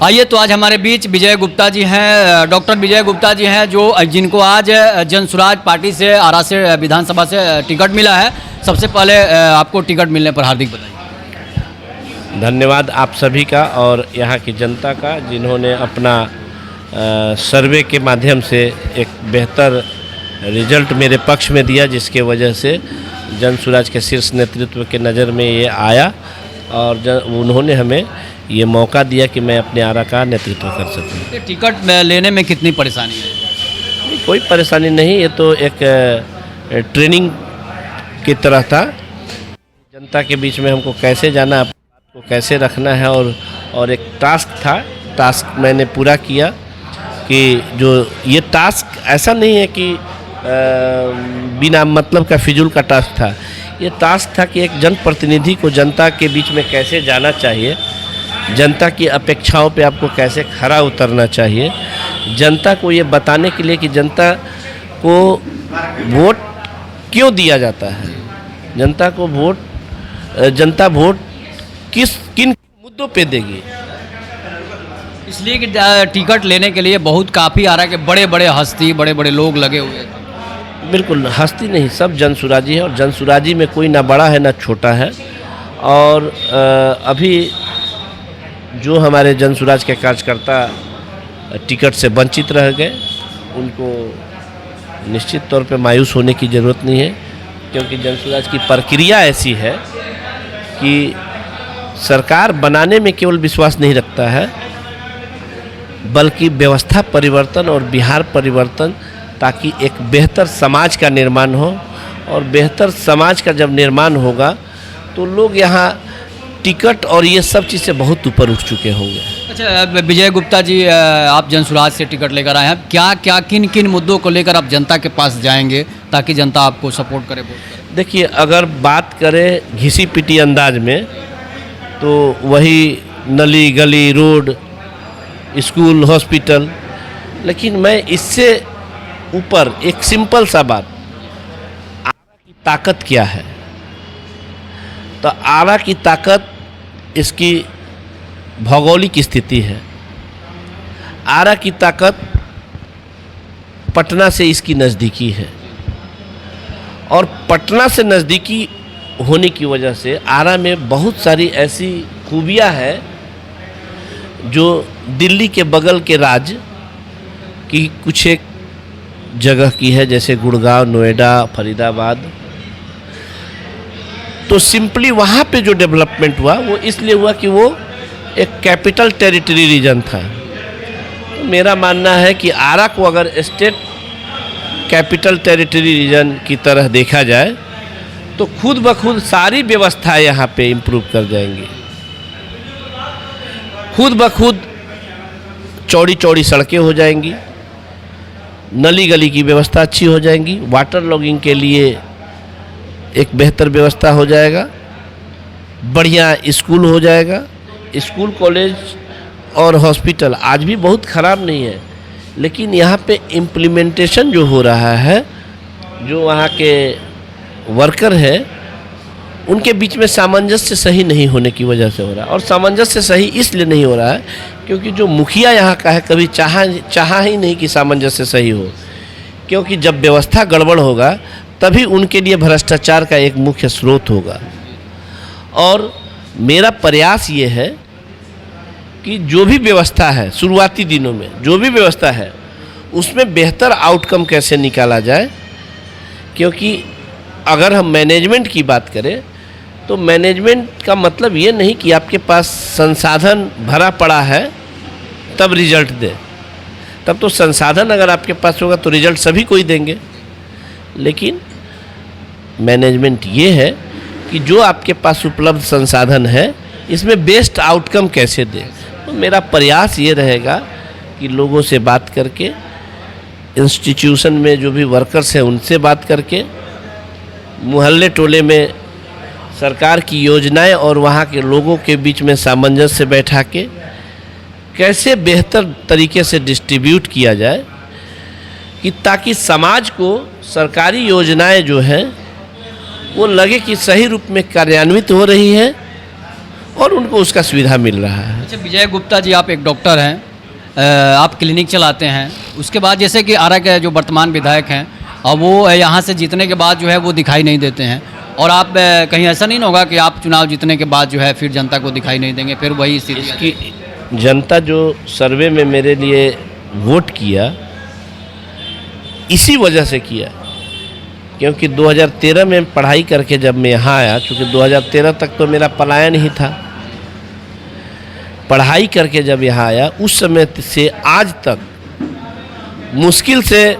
आइए तो आज हमारे बीच विजय गुप्ता जी हैं, डॉक्टर विजय गुप्ता जी हैं, जो जिनको आज जनसुराज पार्टी से आरा से विधानसभा से टिकट मिला है। सबसे पहले आपको टिकट मिलने पर हार्दिक बधाई। धन्यवाद आप सभी का और यहाँ की जनता का, जिन्होंने अपना सर्वे के माध्यम से एक बेहतर रिजल्ट मेरे पक्ष में दिया, जिसके वजह से जनसुराज के शीर्ष नेतृत्व के नज़र में ये आया और उन्होंने हमें ये मौका दिया कि मैं अपने आरा का नेतृत्व कर सकूं। टिकट लेने में कितनी परेशानी है? कोई परेशानी नहीं, ये तो एक ट्रेनिंग की तरह था। जनता के बीच में हमको कैसे जाना, अपनी बात को कैसे रखना है और एक टास्क था। टास्क मैंने पूरा किया कि जो ये टास्क ऐसा नहीं है कि बिना मतलब का फिजूल का टास्क था। ये टास्क था कि एक जनप्रतिनिधि को जनता के बीच में कैसे जाना चाहिए, जनता की अपेक्षाओं पे आपको कैसे खरा उतरना चाहिए, जनता को ये बताने के लिए कि जनता को वोट क्यों दिया जाता है, जनता को जनता वोट किन मुद्दों पे देगी। इसलिए कि टिकट लेने के लिए बहुत काफ़ी आ रहा है कि बड़े बड़े हस्ती, बड़े बड़े लोग लगे हुए हैं। बिल्कुल हस्ती नहीं, सब जनसुराजी है और जनसुराजी में कोई ना बड़ा है ना छोटा है। और अभी जो हमारे जनसुराज के कार्यकर्ता टिकट से वंचित रह गए, उनको निश्चित तौर पे मायूस होने की ज़रूरत नहीं है, क्योंकि जनसुराज की प्रक्रिया ऐसी है कि सरकार बनाने में केवल विश्वास नहीं रखता है, बल्कि व्यवस्था परिवर्तन और बिहार परिवर्तन, ताकि एक बेहतर समाज का निर्माण हो। और बेहतर समाज का जब निर्माण होगा तो लोग यहाँ टिकट और ये सब चीज़ से बहुत ऊपर उठ चुके होंगे। अच्छा विजय गुप्ता जी, आप जनसुराज से टिकट लेकर आए हैं, क्या किन किन मुद्दों को लेकर आप जनता के पास जाएंगे ताकि जनता आपको सपोर्ट करे, वोट करे? देखिए, अगर बात करें घिसी पिटी अंदाज में तो वही नली गली रोड स्कूल हॉस्पिटल, लेकिन मैं इससे ऊपर एक सिंपल सा बात, आरा की ताकत क्या है। तो आरा की ताकत इसकी भौगोलिक स्थिति है। आरा की ताकत पटना से इसकी नज़दीकी है और पटना से नज़दीकी होने की वजह से आरा में बहुत सारी ऐसी खूबियां हैं जो दिल्ली के बगल के राज्य की कुछ एक जगह की है, जैसे गुड़गांव, नोएडा, फरीदाबाद। तो सिंपली वहाँ पे जो डेवलपमेंट हुआ वो इसलिए हुआ कि वो एक कैपिटल टेरिटरी रीजन था। तो मेरा मानना है कि आरा को अगर स्टेट कैपिटल टेरिटरी रीजन की तरह देखा जाए तो खुद ब खुद सारी व्यवस्थाएं यहाँ पे इम्प्रूव कर जाएंगी। खुद ब खुद चौड़ी चौड़ी सड़कें हो जाएंगी, नली गली की व्यवस्था अच्छी हो जाएंगी, वाटर लॉगिंग के लिए एक बेहतर व्यवस्था हो जाएगा, बढ़िया स्कूल हो जाएगा। स्कूल कॉलेज और हॉस्पिटल आज भी बहुत ख़राब नहीं है, लेकिन यहाँ पे इम्प्लीमेंटेशन जो हो रहा है, जो वहाँ के वर्कर है उनके बीच में सामंजस्य सही नहीं होने की वजह से हो रहा है। और सामंजस्य सही इसलिए नहीं हो रहा है क्योंकि जो मुखिया यहाँ का है कभी चाहा ही नहीं कि सामंजस्य सही हो, क्योंकि जब व्यवस्था गड़बड़ होगा तभी उनके लिए भ्रष्टाचार का एक मुख्य स्रोत होगा। और मेरा प्रयास ये है कि जो भी व्यवस्था है शुरुआती दिनों में, जो भी व्यवस्था है उसमें बेहतर आउटकम कैसे निकाला जाए। क्योंकि अगर हम मैनेजमेंट की बात करें तो मैनेजमेंट का मतलब ये नहीं कि आपके पास संसाधन भरा पड़ा है तब रिजल्ट दे। तब तो संसाधन अगर आपके पास होगा तो रिजल्ट सभी को ही देंगे, लेकिन मैनेजमेंट ये है कि जो आपके पास उपलब्ध संसाधन है इसमें बेस्ट आउटकम कैसे दे। तो मेरा प्रयास ये रहेगा कि लोगों से बात करके, इंस्टीट्यूशन में जो भी वर्कर्स हैं उनसे बात करके, मोहल्ले टोले में सरकार की योजनाएं और वहाँ के लोगों के बीच में सामंजस्य बैठा के कैसे बेहतर तरीके से डिस्ट्रीब्यूट किया जाए कि ताकि समाज को सरकारी योजनाएं जो हैं वो लगे कि सही रूप में कार्यान्वित हो रही है और उनको उसका सुविधा मिल रहा है। अच्छा विजय गुप्ता जी, आप एक डॉक्टर हैं, आप क्लिनिक चलाते हैं, उसके बाद जैसे कि आरा के जो वर्तमान विधायक हैं और वो यहाँ से जीतने के बाद जो है वो दिखाई नहीं देते हैं, और आप कहीं ऐसा नहीं ना होगा कि आप चुनाव जीतने के बाद जो है फिर जनता को दिखाई नहीं देंगे, फिर वही स्थिति? इसकी जनता जो सर्वे में मेरे लिए वोट किया इसी वजह से किया, क्योंकि 2013 में पढ़ाई करके जब मैं यहाँ आया, चूँकि 2013 तक तो मेरा पलायन ही था, पढ़ाई करके जब यहाँ आया उस समय से आज तक मुश्किल से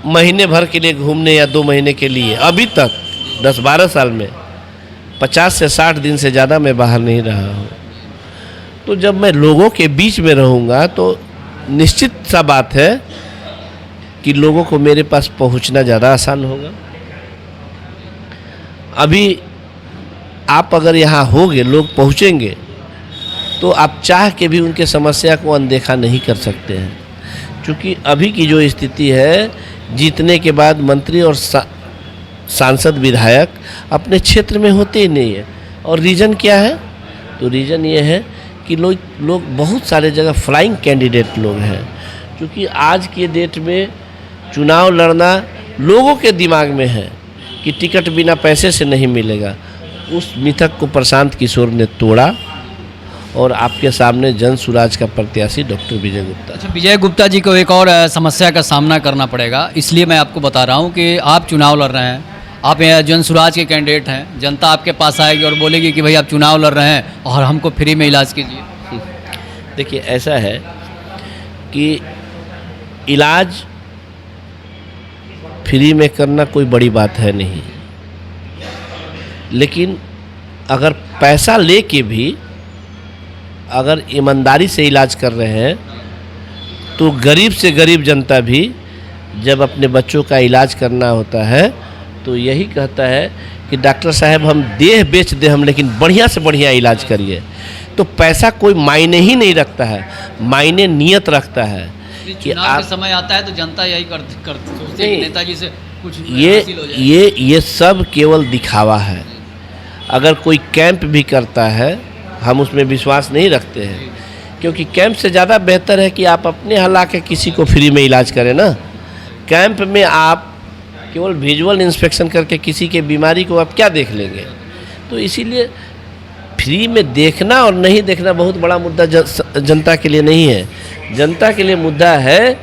महीने भर के लिए घूमने या 2 महीने के लिए, अभी तक 10-12 साल में 50 से 60 दिन से ज़्यादा मैं बाहर नहीं रहा हूँ। तो जब मैं लोगों के बीच में रहूँगा तो निश्चित सा बात है कि लोगों को मेरे पास पहुँचना ज़्यादा आसान होगा। अभी आप अगर यहाँ होंगे, लोग पहुँचेंगे, तो आप चाह के भी उनके समस्या को अनदेखा नहीं कर सकते हैं, क्योंकि अभी की जो स्थिति है, जीतने के बाद मंत्री और सांसद विधायक अपने क्षेत्र में होते ही नहीं है। और रीज़न क्या है? तो रीज़न ये है कि लोग बहुत सारे जगह फ्लाइंग कैंडिडेट लोग हैं, क्योंकि आज के डेट में चुनाव लड़ना लोगों के दिमाग में है कि टिकट बिना पैसे से नहीं मिलेगा। उस मिथक को प्रशांत किशोर ने तोड़ा और आपके सामने जन सुराज का प्रत्याशी डॉक्टर विजय गुप्ता। अच्छा विजय गुप्ता जी को एक और समस्या का सामना करना पड़ेगा, इसलिए मैं आपको बता रहा हूँ कि आप चुनाव लड़ रहे हैं, आप यहाँ जन सुराज के कैंडिडेट हैं, जनता आपके पास आएगी और बोलेगी कि भाई आप चुनाव लड़ रहे हैं और हमको फ्री में इलाज कीजिए। देखिए ऐसा है कि इलाज फ्री में करना कोई बड़ी बात है नहीं, लेकिन अगर पैसा लेके भी अगर ईमानदारी से इलाज कर रहे हैं तो गरीब से गरीब जनता भी जब अपने बच्चों का इलाज करना होता है तो यही कहता है कि डॉक्टर साहब हम देह बेच दे हम, लेकिन बढ़िया से बढ़िया इलाज करिए। तो पैसा कोई मायने ही नहीं रखता है, मायने नियत रखता है कि आप समय आता है तो जनता यही सोचती है नेताजी से कुछ ये सब केवल दिखावा है। अगर कोई कैंप भी करता है हम उसमें विश्वास नहीं रखते हैं, क्योंकि कैंप से ज़्यादा बेहतर है कि आप अपने यहाँ ला के किसी को फ्री में इलाज करें ना। कैंप में आप केवल विजुअल इंस्पेक्शन करके किसी के बीमारी को आप क्या देख लेंगे? तो इसीलिए फ्री में देखना और नहीं देखना बहुत बड़ा मुद्दा जनता के लिए नहीं है। जनता के लिए मुद्दा है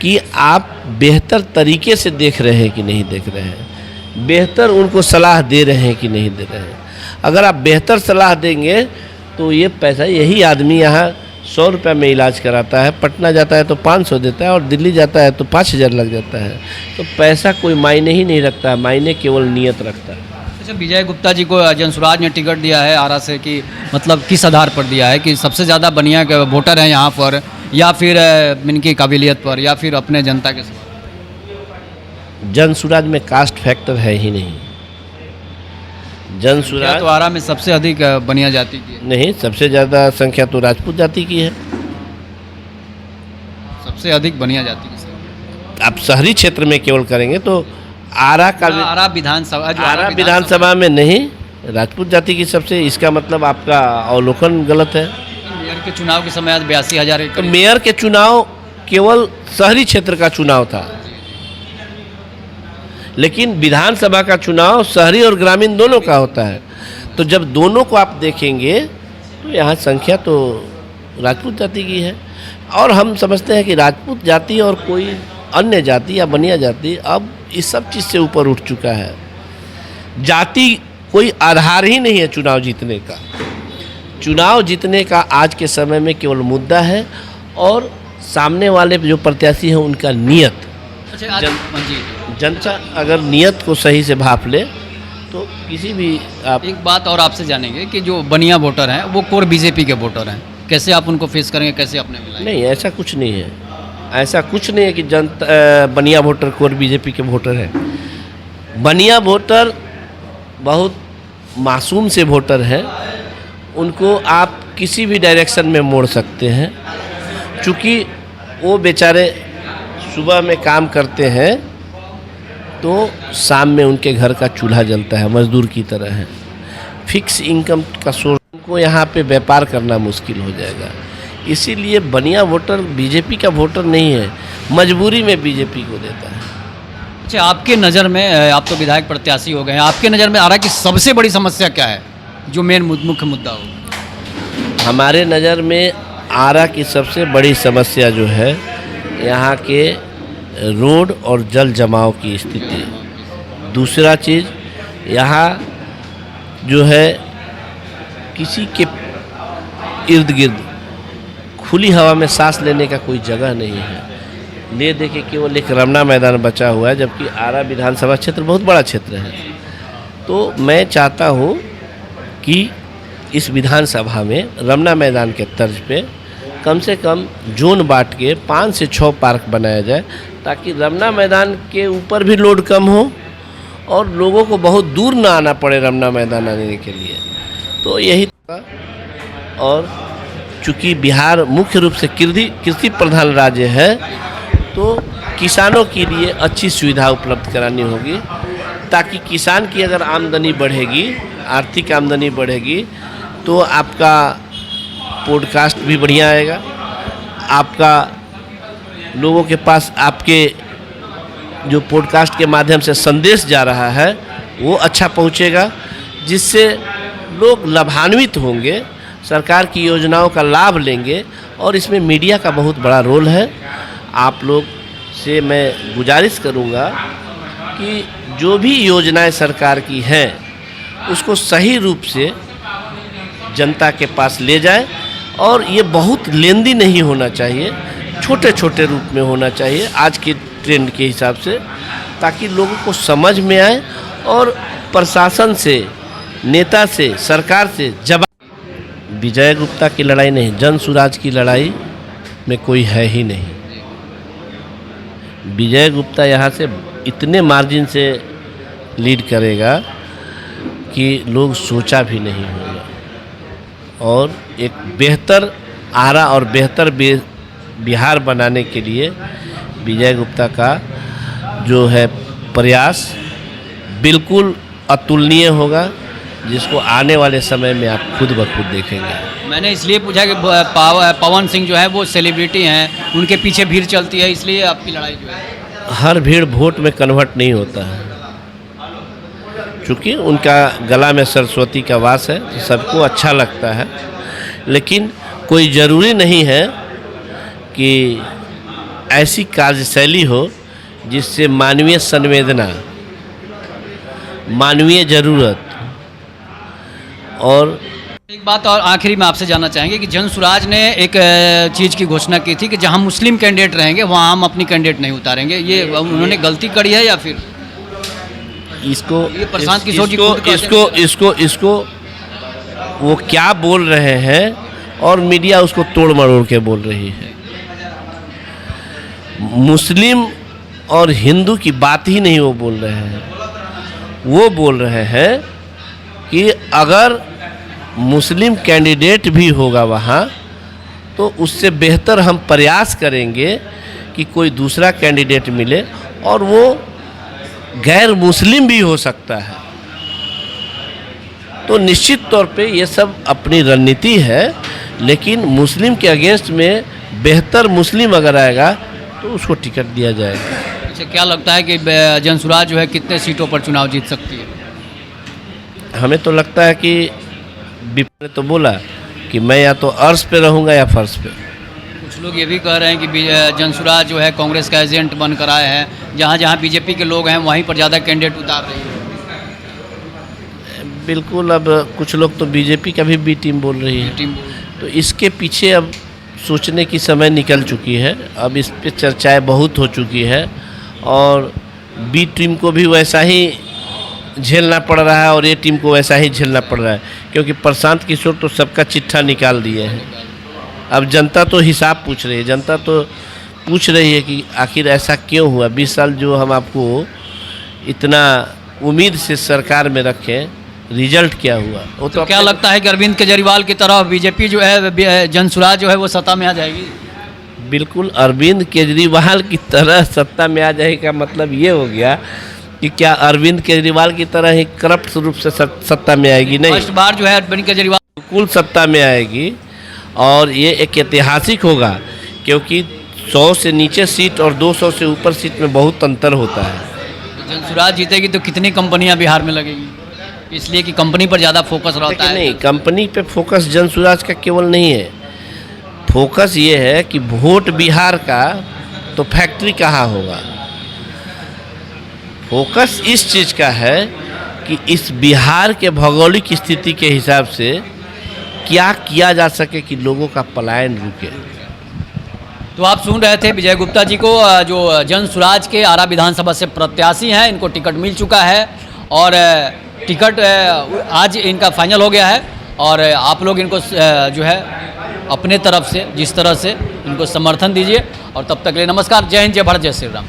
कि आप बेहतर तरीके से देख रहे हैं कि नहीं देख रहे हैं, बेहतर उनको सलाह दे रहे हैं कि नहीं दे रहे हैं। अगर आप बेहतर सलाह देंगे तो ये पैसा, यही आदमी यहाँ 100 रुपये में इलाज कराता है, पटना जाता है तो 500 देता है और दिल्ली जाता है तो 5000 लग जाता है। तो पैसा कोई मायने ही नहीं रखता है, मायने केवल नियत रखता है। अच्छा विजय गुप्ता जी को जनसुराज ने टिकट दिया है आरा से, कि मतलब किस आधार पर दिया है? कि सबसे ज़्यादा बढ़िया वोटर हैं यहाँ पर, या फिर इनकी काबिलियत पर, या फिर अपने जनता के सवाल? जनसुराज में कास्ट फैक्टर है ही नहीं। जनसुराज तो आरा में सबसे अधिक बनिया जाति की है? नहीं, सबसे ज़्यादा संख्या तो राजपूत जाति की है। सबसे अधिक बनिया जाति की। आप शहरी क्षेत्र में केवल करेंगे तो आरा आरा विधानसभा में नहीं, राजपूत जाति की सबसे, इसका मतलब आपका अवलोकन गलत है। मेयर के चुनाव के समय 82,000। तो मेयर के चुनाव केवल शहरी क्षेत्र का चुनाव था, लेकिन विधानसभा का चुनाव शहरी और ग्रामीण दोनों का होता है। तो जब दोनों को आप देखेंगे तो यहाँ संख्या तो राजपूत जाति की है। और हम समझते हैं कि राजपूत जाति और कोई अन्य जाति या बनिया जाति अब इस सब चीज़ से ऊपर उठ चुका है। जाति कोई आधार ही नहीं है चुनाव जीतने का। चुनाव जीतने का आज के समय में केवल मुद्दा है और सामने वाले जो प्रत्याशी हैं उनका नियत। जनता अगर नियत को सही से भाप ले तो किसी भी आप। एक बात और आपसे जानेंगे कि जो बनिया वोटर हैं वो कोर बीजेपी के वोटर हैं, कैसे आप उनको फेस करेंगे, कैसे अपने मिलाएंगे? नहीं, ऐसा कुछ नहीं है, ऐसा कुछ नहीं है कि जनता बनिया वोटर कोर बीजेपी के वोटर हैं। बनिया वोटर बहुत मासूम से वोटर हैं, उनको आप किसी भी डायरेक्शन में मोड़ सकते हैं, चूँकि वो बेचारे सुबह में काम करते हैं तो शाम में उनके घर का चूल्हा जलता है, मजदूर की तरह है। फिक्स इनकम का सोर्स को यहाँ पे व्यापार करना मुश्किल हो जाएगा। इसीलिए बनिया वोटर बीजेपी का वोटर नहीं है, मजबूरी में बीजेपी को देता है। अच्छा, आपके नज़र में आप तो विधायक प्रत्याशी हो गए हैं, आपके नज़र में आरा की सबसे बड़ी समस्या क्या है, जो मेन मुख्य मुद्दा हो? हमारे नज़र में आरा की सबसे बड़ी समस्या जो है यहाँ के रोड और जल जमाव की स्थिति। दूसरा चीज़, यहाँ जो है किसी के इर्द गिर्द खुली हवा में सांस लेने का कोई जगह नहीं है। ले दे के केवल एक रमना मैदान बचा हुआ है, जबकि आरा विधानसभा क्षेत्र बहुत बड़ा क्षेत्र है। तो मैं चाहता हूँ कि इस विधानसभा में रमना मैदान के तर्ज पे कम से कम जोन बांट के 5 से 6 पार्क बनाया जाए, ताकि रमना मैदान के ऊपर भी लोड कम हो और लोगों को बहुत दूर ना आना पड़े रमना मैदान आने के लिए। तो यही था। और चूँकि बिहार मुख्य रूप से कृषि प्रधान राज्य है, तो किसानों के लिए अच्छी सुविधा उपलब्ध करानी होगी, ताकि किसान की अगर आमदनी बढ़ेगी, आर्थिक आमदनी बढ़ेगी, तो आपका पॉडकास्ट भी बढ़िया आएगा, आपका लोगों के पास आपके जो पॉडकास्ट के माध्यम से संदेश जा रहा है वो अच्छा पहुंचेगा, जिससे लोग लाभान्वित होंगे, सरकार की योजनाओं का लाभ लेंगे। और इसमें मीडिया का बहुत बड़ा रोल है। आप लोग से मैं गुजारिश करूंगा कि जो भी योजनाएं सरकार की हैं उसको सही रूप से जनता के पास ले जाए, और ये बहुत लेंदी नहीं होना चाहिए, छोटे छोटे रूप में होना चाहिए आज के ट्रेंड के हिसाब से, ताकि लोगों को समझ में आए और प्रशासन से, नेता से, सरकार से जवाब। विजय गुप्ता की लड़ाई नहीं, जन सुराज की लड़ाई में कोई है ही नहीं। विजय गुप्ता यहाँ से इतने मार्जिन से लीड करेगा कि लोग सोचा भी नहीं होगा। और एक बेहतर आरा और बेहतर बिहार बनाने के लिए विजय गुप्ता का जो है प्रयास बिल्कुल अतुलनीय होगा, जिसको आने वाले समय में आप खुद ब खुद देखेंगे। मैंने इसलिए पूछा कि पवन सिंह जो है वो सेलिब्रिटी हैं, उनके पीछे भीड़ चलती है, इसलिए आपकी लड़ाई जो है। हर भीड़ वोट में कन्वर्ट नहीं होता है, क्योंकि उनका गला में सरस्वती का वास है, तो सबको अच्छा लगता है। लेकिन कोई ज़रूरी नहीं है कि ऐसी कार्यशैली हो जिससे मानवीय संवेदना, मानवीय ज़रूरत। और एक बात और आखिरी में आपसे जानना चाहेंगे कि जन सुराज ने एक चीज़ की घोषणा की थी कि जहां मुस्लिम कैंडिडेट रहेंगे वहां हम अपनी कैंडिडेट नहीं उतारेंगे, ये उन्होंने गलती करी है या फिर इसको ये प्रशांत किशोर जी इसको वो क्या बोल रहे हैं और मीडिया उसको तोड़ मरोड़ के बोल रही है। मुस्लिम और हिंदू की बात ही नहीं वो बोल रहे हैं, वो बोल रहे हैं कि अगर मुस्लिम कैंडिडेट भी होगा वहाँ, तो उससे बेहतर हम प्रयास करेंगे कि कोई दूसरा कैंडिडेट मिले, और वो गैर मुस्लिम भी हो सकता है। तो निश्चित तौर पे ये सब अपनी रणनीति है, लेकिन मुस्लिम के अगेंस्ट में बेहतर मुस्लिम अगर आएगा तो उसको टिकट दिया जाएगा। अच्छा, क्या लगता है कि जन सुराज जो है कितने सीटों पर चुनाव जीत सकती है? हमें तो लगता है कि विपक्ष ने तो बोला कि मैं या तो अर्श पे रहूँगा या फर्श पे। कुछ लोग ये भी कह रहे हैं कि जन सुराज जो है कांग्रेस का एजेंट बनकर आए हैं, जहाँ जहाँ बीजेपी के लोग हैं वहीं पर ज़्यादा कैंडिडेट उतार रही है। बिल्कुल, अब कुछ लोग तो बीजेपी का भी बी टीम बोल रही है, तो इसके पीछे अब सोचने की समय निकल चुकी है। अब इस पे चर्चाएं बहुत हो चुकी है, और बी टीम को भी वैसा ही झेलना पड़ रहा है और ए टीम को वैसा ही झेलना पड़ रहा है, क्योंकि प्रशांत किशोर तो सबका चिट्ठा निकाल दिए हैं। अब जनता तो हिसाब पूछ रही है, जनता तो पूछ रही है कि आखिर ऐसा क्यों हुआ। 20 साल जो हम आपको इतना उम्मीद से सरकार में रखें, रिजल्ट क्या हुआ? वो तो क्या लगता है कि अरविंद केजरीवाल की तरह बीजेपी जो है, जन सुराज जो है वो सत्ता में आ जाएगी? बिल्कुल, अरविंद केजरीवाल की तरह सत्ता में आ जाएगा, मतलब ये हो गया कि क्या अरविंद केजरीवाल की तरह ही करप्ट रूप से सत्ता में आएगी? नहीं, फर्स्ट बार जो है अरविंद केजरीवाल बिल्कुल सत्ता में आएगी और ये एक ऐतिहासिक होगा, क्योंकि 100 से नीचे सीट और 200 से ऊपर सीट में बहुत अंतर होता है। जनसुराज जीतेगी तो कितनी कंपनियां बिहार में लगेगी, इसलिए कि कंपनी पर ज़्यादा फोकस रहता लेकिन है। नहीं, कंपनी पे फोकस जनसुराज का केवल नहीं है, फोकस ये है कि वोट बिहार का तो फैक्ट्री कहाँ होगा। फोकस इस चीज़ का है कि इस बिहार के भौगोलिक स्थिति के हिसाब से क्या किया जा सके कि लोगों का पलायन रुके। तो आप सुन रहे थे विजय गुप्ता जी को, जो जनसुराज के आरा विधानसभा से प्रत्याशी हैं। इनको टिकट मिल चुका है और टिकट आज इनका फाइनल हो गया है। और आप लोग इनको जो है अपने तरफ से जिस तरह से इनको समर्थन दीजिए। और तब तक के लिए नमस्कार, जय हिंद, जय भारत, जय श्री राम।